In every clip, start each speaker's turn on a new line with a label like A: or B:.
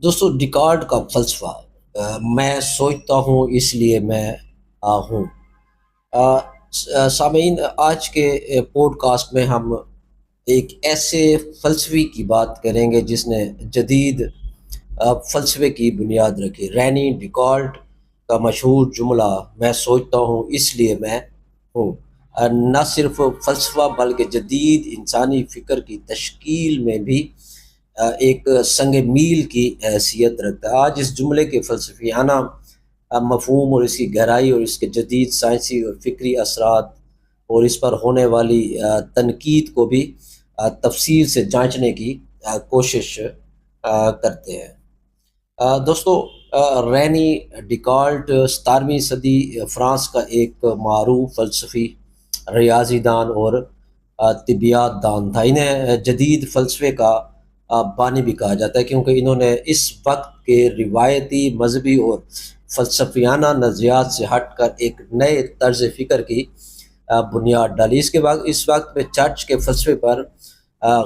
A: دوستو ڈیکارڈ کا فلسفہ، میں سوچتا ہوں اس لیے میں ہوں۔ سامعین، آج کے پوڈ کاسٹ میں ہم ایک ایسے فلسفی کی بات کریں گے جس نے جدید فلسفے کی بنیاد رکھی۔ رینی ڈیکارڈ کا مشہور جملہ میں سوچتا ہوں اس لیے میں ہوں، نہ صرف فلسفہ بلکہ جدید انسانی فکر کی تشکیل میں بھی ایک سنگ میل کی حیثیت رکھتا ہے۔ آج اس جملے کے فلسفیانہ مفہوم اور اس کی گہرائی اور اس کے جدید سائنسی اور فکری اثرات اور اس پر ہونے والی تنقید کو بھی تفصیل سے جانچنے کی کوشش کرتے ہیں۔ دوستو، رینی ڈیکارٹ 17ویں صدی فرانس کا ایک معروف فلسفی، ریاضی دان اور طبیعیات دان تھا۔ انہیں جدید فلسفے کا بانی بھی کہا جاتا ہے کیونکہ انہوں نے اس وقت کے روایتی مذہبی اور فلسفیانہ نظریات سے ہٹ کر ایک نئے طرز فکر کی بنیاد ڈالی۔ اس کے بعد اس وقت میں چرچ کے فلسفے پر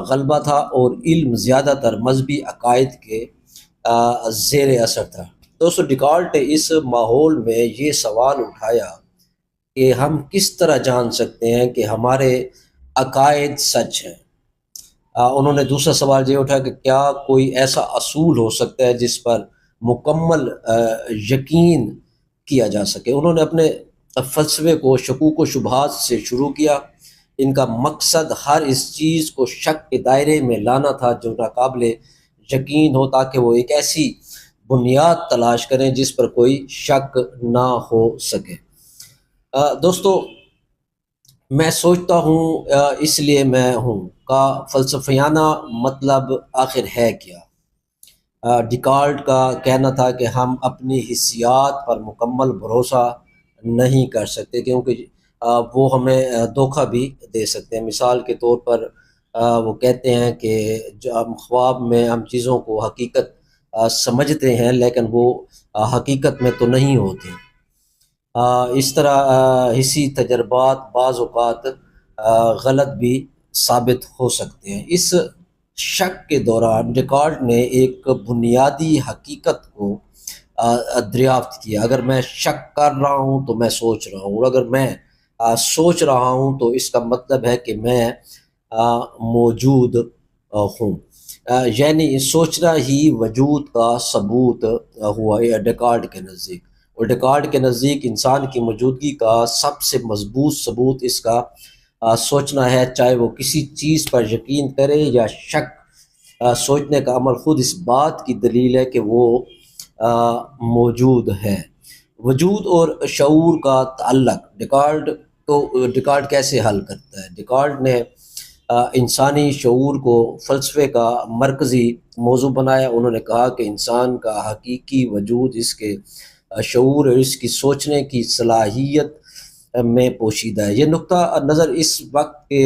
A: غلبہ تھا اور علم زیادہ تر مذہبی عقائد کے زیر اثر تھا۔ دوستو، ڈیکارٹ نے اس ماحول میں یہ سوال اٹھایا کہ ہم کس طرح جان سکتے ہیں کہ ہمارے عقائد سچ ہیں۔ انہوں نے دوسرا سوال یہ اٹھا کہ کیا کوئی ایسا اصول ہو سکتا ہے جس پر مکمل یقین کیا جا سکے۔ انہوں نے اپنے فلسفے کو شکوک و شبہات سے شروع کیا۔ ان کا مقصد ہر اس چیز کو شک کے دائرے میں لانا تھا جو ناقابل یقین ہو، تاکہ وہ ایک ایسی بنیاد تلاش کریں جس پر کوئی شک نہ ہو سکے۔ دوستو، میں سوچتا ہوں اس لیے میں ہوں کا فلسفیانہ مطلب آخر ہے کیا؟ ڈیکارٹ کا کہنا تھا کہ ہم اپنی حسیات پر مکمل بھروسہ نہیں کر سکتے کیونکہ وہ ہمیں دھوکہ بھی دے سکتے ہیں۔ مثال کے طور پر وہ کہتے ہیں کہ جو ہم خواب میں ہم چیزوں کو حقیقت سمجھتے ہیں لیکن وہ حقیقت میں تو نہیں ہوتی۔ اس طرح حسی تجربات بعض اوقات غلط بھی ثابت ہو سکتے ہیں۔ اس شک کے دوران ڈیکارٹ نے ایک بنیادی حقیقت کو دریافت کیا۔ اگر میں شک کر رہا ہوں تو میں سوچ رہا ہوں، اور اگر میں سوچ رہا ہوں تو اس کا مطلب ہے کہ میں موجود ہوں، یعنی سوچنا ہی وجود کا ثبوت ہوا ڈیکارٹ کے نزدیک۔ اور ڈیکارٹ کے نزدیک انسان کی موجودگی کا سب سے مضبوط ثبوت اس کا سوچنا ہے، چاہے وہ کسی چیز پر یقین کرے یا شک۔ سوچنے کا عمل خود اس بات کی دلیل ہے کہ وہ موجود ہے۔ وجود اور شعور کا تعلق ڈیکارٹ کیسے حل کرتا ہے؟ ڈیکارٹ نے انسانی شعور کو فلسفے کا مرکزی موضوع بنایا۔ انہوں نے کہا کہ انسان کا حقیقی وجود اس کے شعور اور اس کی سوچنے کی صلاحیت میں پوشیدہ ہے۔ یہ نقطہ نظر اس وقت کے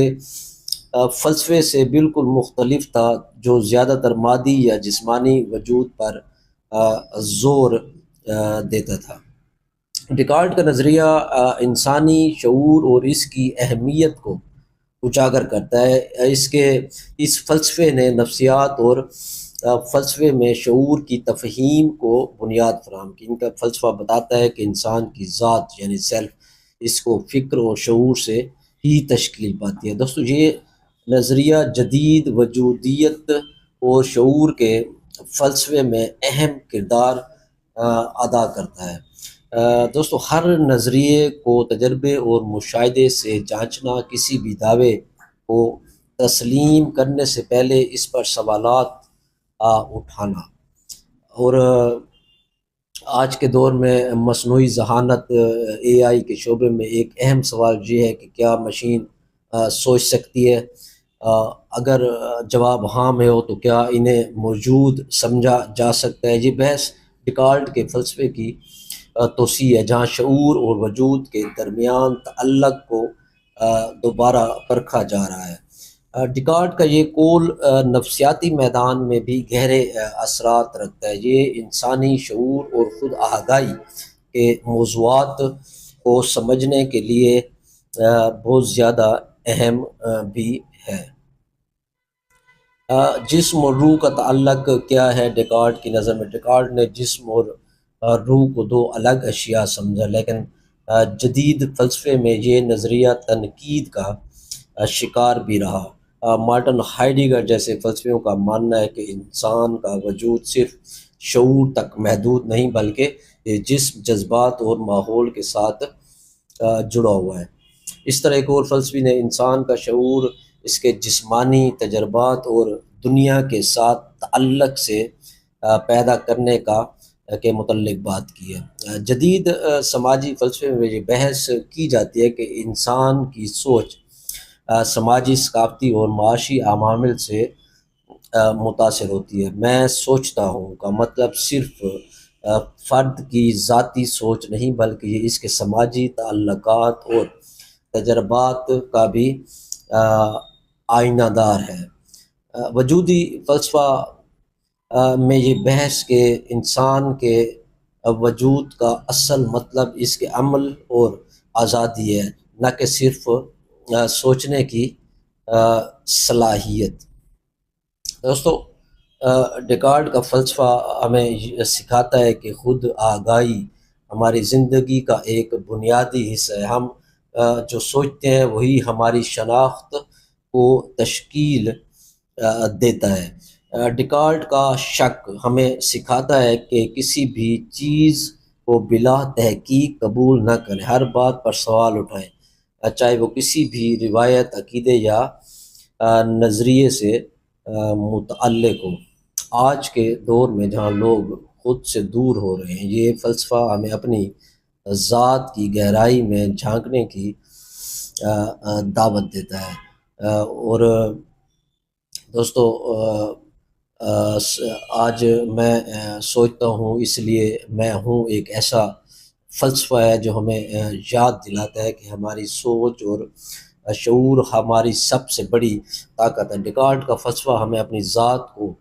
A: فلسفے سے بالکل مختلف تھا جو زیادہ تر مادی یا جسمانی وجود پر زور دیتا تھا۔ ڈیکارٹ کا نظریہ انسانی شعور اور اس کی اہمیت کو اجاگر کرتا ہے۔ اس فلسفے نے نفسیات اور فلسفے میں شعور کی تفہیم کو بنیاد فراہم کی۔ ان کا فلسفہ بتاتا ہے کہ انسان کی ذات یعنی سیلف، اس کو فکر اور شعور سے ہی تشکیل پاتی ہے۔ دوستو، یہ نظریہ جدید وجودیت اور شعور کے فلسفے میں اہم کردار ادا کرتا ہے۔ دوستو، ہر نظریے کو تجربے اور مشاہدے سے جانچنا، کسی بھی دعوے کو تسلیم کرنے سے پہلے اس پر سوالات اٹھانا، اور آج کے دور میں مصنوعی ذہانت AI کے شعبے میں ایک اہم سوال یہ ہے کہ کیا مشین سوچ سکتی ہے؟ اگر جواب ہاں میں ہو تو کیا انہیں موجود سمجھا جا سکتا ہے؟ یہ بحث ڈیکارٹ کے فلسفے کی توسیع ہے جہاں شعور اور وجود کے درمیان تعلق کو دوبارہ پرکھا جا رہا ہے۔ ڈیکارٹ کا یہ قول نفسیاتی میدان میں بھی گہرے اثرات رکھتا ہے۔ یہ انسانی شعور اور خود آگاہی کے موضوعات کو سمجھنے کے لیے بہت زیادہ اہم بھی ہے۔ جسم اور روح کا تعلق کیا ہے ڈیکارٹ کی نظر میں؟ ڈیکارٹ نے جسم اور روح کو دو الگ اشیاء سمجھا، لیکن جدید فلسفے میں یہ نظریہ تنقید کا شکار بھی رہا۔ مارٹن ہائیڈگر جیسے فلسفیوں کا ماننا ہے کہ انسان کا وجود صرف شعور تک محدود نہیں، بلکہ یہ جسم، جذبات اور ماحول کے ساتھ جڑا ہوا ہے۔ اس طرح ایک اور فلسفی نے انسان کا شعور اس کے جسمانی تجربات اور دنیا کے ساتھ تعلق سے پیدا کرنے کا کے متعلق بات کی ہے۔ جدید سماجی فلسفے میں یہ بحث کی جاتی ہے کہ انسان کی سوچ سماجی، ثقافتی اور معاشی عوامل سے متاثر ہوتی ہے۔ میں سوچتا ہوں کا مطلب صرف فرد کی ذاتی سوچ نہیں، بلکہ یہ اس کے سماجی تعلقات اور تجربات کا بھی آئینہ دار ہے۔ وجودی فلسفہ میں یہ بحث کہ انسان کے وجود کا اصل مطلب اس کے عمل اور آزادی ہے، نہ کہ صرف سوچنے کی صلاحیت۔ دوستو، ڈیکارٹ کا فلسفہ ہمیں سکھاتا ہے کہ خود آگاہی ہماری زندگی کا ایک بنیادی حصہ ہے۔ ہم جو سوچتے ہیں وہی ہماری شناخت کو تشکیل دیتا ہے۔ ڈیکارٹ کا شک ہمیں سکھاتا ہے کہ کسی بھی چیز کو بلا تحقیق قبول نہ کریں، ہر بات پر سوال اٹھائیں، چاہے وہ کسی بھی روایت، عقیدے یا نظریے سے متعلق ہو۔ آج کے دور میں جہاں لوگ خود سے دور ہو رہے ہیں، یہ فلسفہ ہمیں اپنی ذات کی گہرائی میں جھانکنے کی دعوت دیتا ہے۔ اور دوستو، آج میں سوچتا ہوں، اس لیے میں ہوں ایک ایسا فلسفہ ہے جو ہمیں یاد دلاتا ہے کہ ہماری سوچ اور شعور ہماری سب سے بڑی طاقت ہے۔ ڈیکارٹ کا فلسفہ ہمیں اپنی ذات کو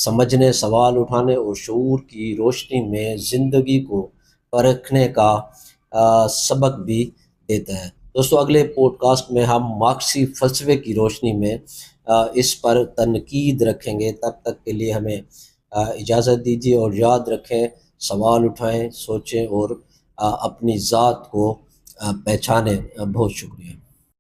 A: سمجھنے، سوال اٹھانے اور شعور کی روشنی میں زندگی کو پرکھنے کا سبق بھی دیتا ہے۔ دوستو، اگلے پوڈ کاسٹ میں ہم مارکسی فلسفے کی روشنی میں اس پر تنقید رکھیں گے۔ تب تک کے لیے ہمیں اجازت دیجیے، اور یاد رکھیں، سوال اٹھائیں، سوچیں اور اپنی ذات کو پہچانیں۔ بہت شکریہ۔